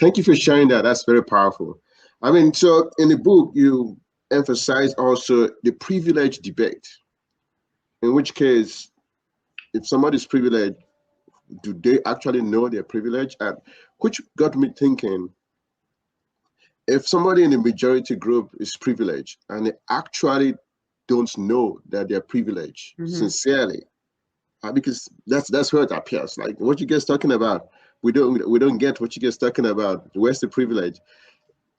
Thank you for sharing that. That's very powerful. I mean, so in the book, you emphasize also the privilege debate, in which case, if somebody's privileged, do they actually know they're privileged? And which got me thinking, if somebody in the majority group is privileged and they actually don't know that they're privileged sincerely, because that's where it appears. Like what you guys talking about, we don't get what you guys talking about. Where's the privilege?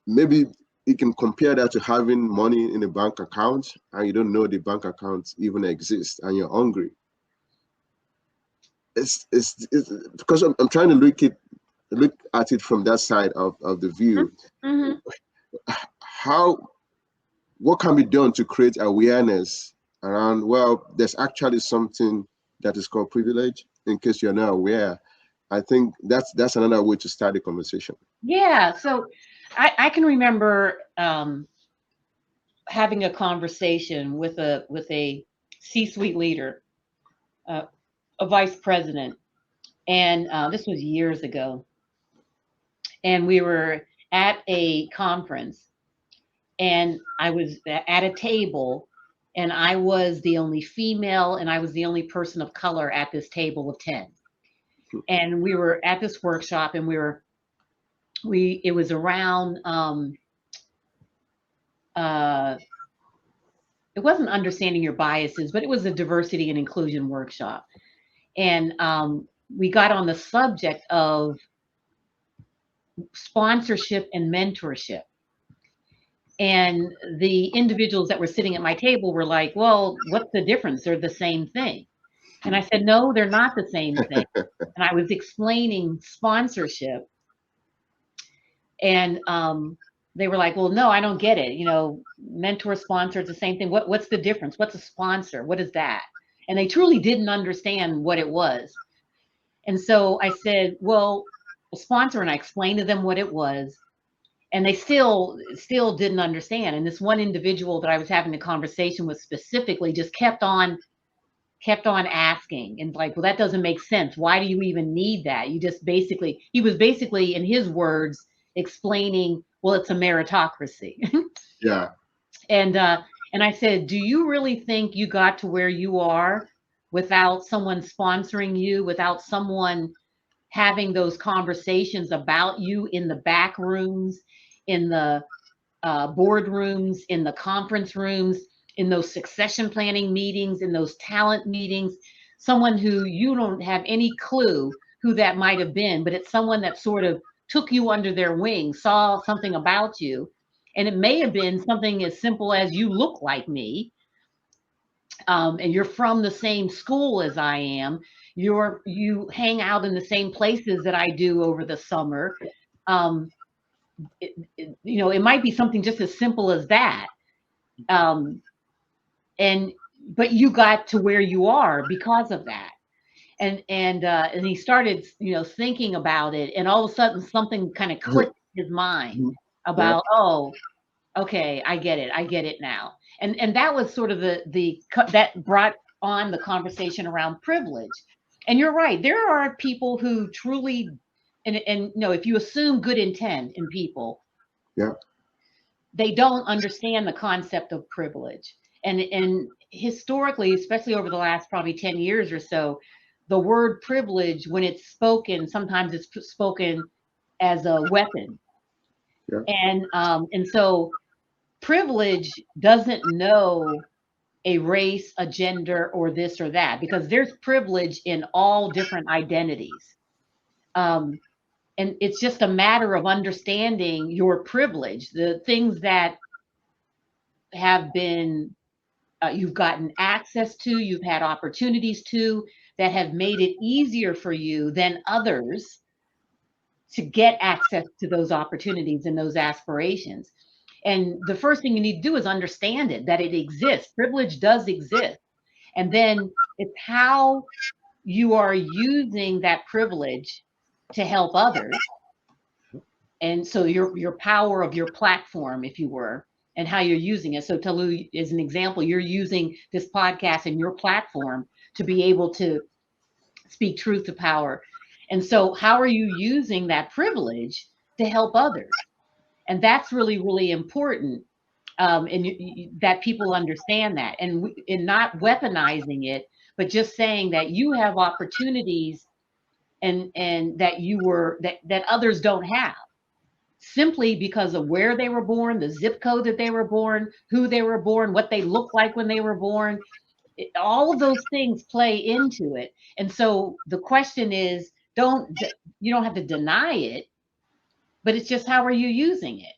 Maybe you can compare that to having money in a bank account and you don't know the bank account even exists and you're hungry. It's because I'm trying to look at it from that side of the view. What can be done to create awareness around, well, there's actually something that is called privilege, in case you're not aware. I think that's another way to start the conversation. Yeah, so I can remember having a conversation with a C-suite leader, a vice president, and this was years ago, and we were at a conference, and I was at a table, and I was the only female, and I was the only person of color at this table of 10. And we were at this workshop, and it was around it wasn't understanding your biases, but it was a diversity and inclusion workshop. And we got on the subject of sponsorship and mentorship. And the individuals that were sitting at my table were like, well, what's the difference? They're the same thing. And I said, no, they're not the same thing. And I was explaining sponsorship. And they were like, well, no, I don't get it. You know, mentor, sponsor, it's the same thing. What's the difference? What's a sponsor? What is that? And they truly didn't understand what it was. And so I said, well, a sponsor, and I explained to them what it was. And they still didn't understand. And this one individual that I was having a conversation with specifically just kept on asking, and like, well, that doesn't make sense. Why do you even need that? He was basically, in his words, explaining, well, it's a meritocracy. Yeah. And I said, do you really think you got to where you are without someone sponsoring you, without someone having those conversations about you in the back rooms, in the boardrooms, in the conference rooms, in those succession planning meetings, in those talent meetings, someone who you don't have any clue who that might have been, but it's someone that sort of took you under their wing, saw something about you. And it may have been something as simple as you look like me, and you're from the same school as I am. You hang out in the same places that I do over the summer. It might be something just as simple as that. But you got to where you are because of that. And he started, thinking about it, and all of a sudden something kind of clicked in his mind about, oh, okay, I get it now. And that was sort of that brought on the conversation around privilege. And you're right, there are people who truly, and if you assume good intent in people, they don't understand the concept of privilege. And historically, especially over the last probably 10 years or so, the word privilege, when it's spoken, sometimes it's spoken as a weapon. And so privilege doesn't know a race, a gender, or this or that, because there's privilege in all different identities. And it's just a matter of understanding your privilege, the things that have been you've gotten access to, you've had opportunities to, that have made it easier for you than others to get access to those opportunities and those aspirations. And the first thing you need to do is understand it, that it exists. Privilege does exist. And then it's how you are using that privilege to help others. And so your power of your platform, if you were, and how you're using it. So Tolu is an example. You're using this podcast and your platform to be able to speak truth to power. And so how are you using that privilege to help others. And that's really, really important. And that people understand that, and not weaponizing it, but just saying that you have opportunities and that others don't have, simply because of where they were born, the zip code that they were born, who they were born, what they looked like when they were born. All of those things play into it. And so the question is, you don't have to deny it, but it's just, how are you using it?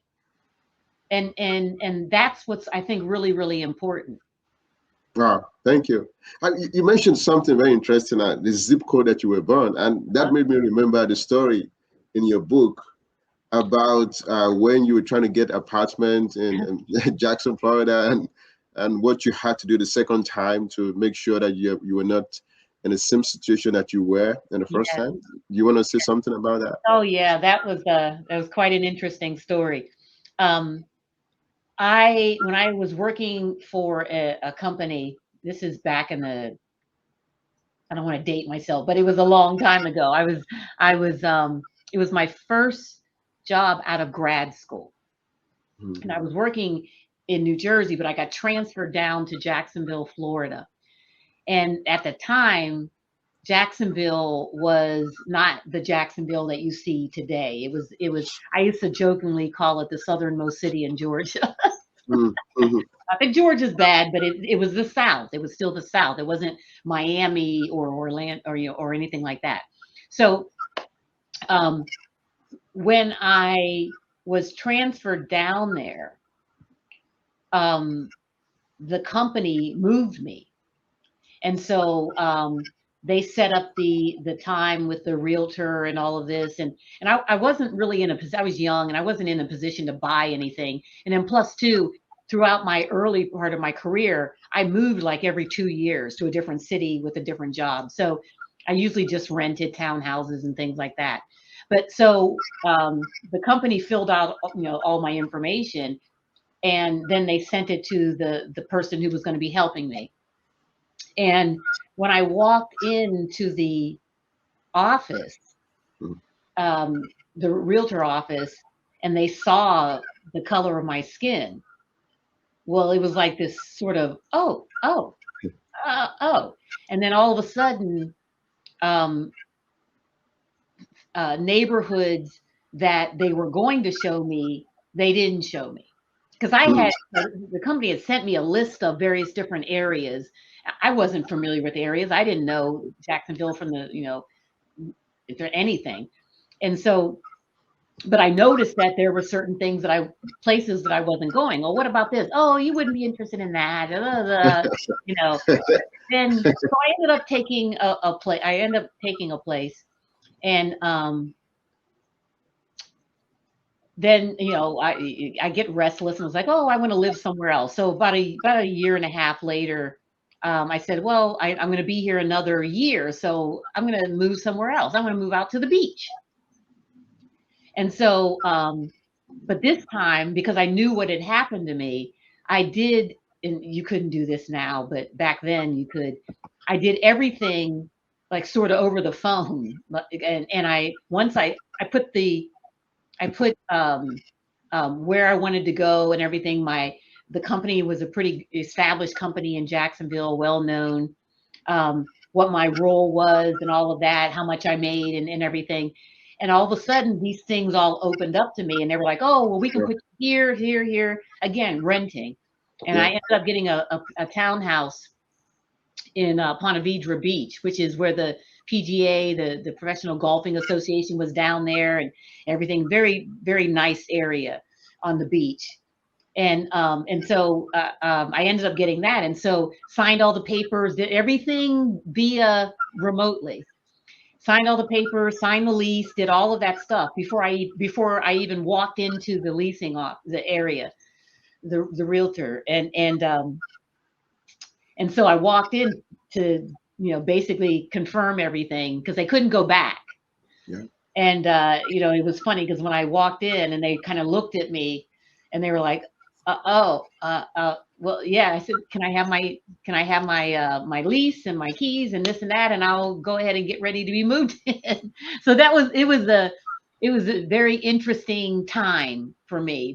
And that's what's, I think, really, really important. Wow, thank you. You mentioned something very interesting, the zip code that you were born, and that made me remember the story in your book about when you were trying to get apartment in Jackson, Florida, and what you had to do the second time to make sure that you were not in the same situation that you were in the first time. Do you want to say something about that? Oh yeah, that was quite an interesting story. When I was working for a company, this is back in the, I don't want to date myself, but it was a long time ago. It was my first job out of grad school. And I was working in New Jersey, but I got transferred down to Jacksonville, Florida. And at the time, Jacksonville was not the Jacksonville that you see today. It was, I used to jokingly call it the southernmost city in Georgia. I think Georgia's bad, but it was the South. It was still the South. It wasn't Miami or Orlando or anything like that. So when I was transferred down there, the company moved me. And so they set up the time with the realtor and all of this. And I wasn't really in a position, I was young and I wasn't in a position to buy anything. And then plus two, throughout my early part of my career, I moved like every 2 years to a different city with a different job. So I usually just rented townhouses and things like that. But so the company filled out, all my information, and then they sent it to the person who was going to be helping me. And when I walked into the office, the realtor office, and they saw the color of my skin, well, it was like this sort of, oh. And then all of a sudden, neighborhoods that they were going to show me, they didn't show me. Because the company had sent me a list of various different areas. I wasn't familiar with the areas. I didn't know Jacksonville from if there anything. And so, but I noticed that there were certain things places that I wasn't going. Well, what about this? Oh, you wouldn't be interested in that. Then so I ended up taking a place. I ended up taking a place, and then I get restless and was like, oh, I want to live somewhere else. So about a year and a half later, I said, well, I'm going to be here another year, so I'm going to move somewhere else. I'm going to move out to the beach. And so, but this time, because I knew what had happened to me, I did, and you couldn't do this now, but back then you could. I did everything like sort of over the phone, and once I put where I wanted to go and everything. The company was a pretty established company in Jacksonville, well known, what my role was and all of that, how much I made and everything. And all of a sudden, these things all opened up to me, and they were like, oh, well, we can put you here, again, renting. And I ended up getting a townhouse in Ponte Vedra Beach, which is where the PGA, the Professional Golfing Association, was down there, and everything. Very, very nice area on the beach. And so I ended up getting that, and so signed all the papers, did everything via remotely. Signed all the papers, signed the lease, did all of that stuff before I even walked into the leasing the area, the realtor, and so I walked in to basically confirm everything because they couldn't go back. Yeah. And it was funny because when I walked in and they kind of looked at me and they were like, well, yeah. I said, can I have my lease and my keys and this and that, and I'll go ahead and get ready to be moved in. So it it was a very interesting time for me.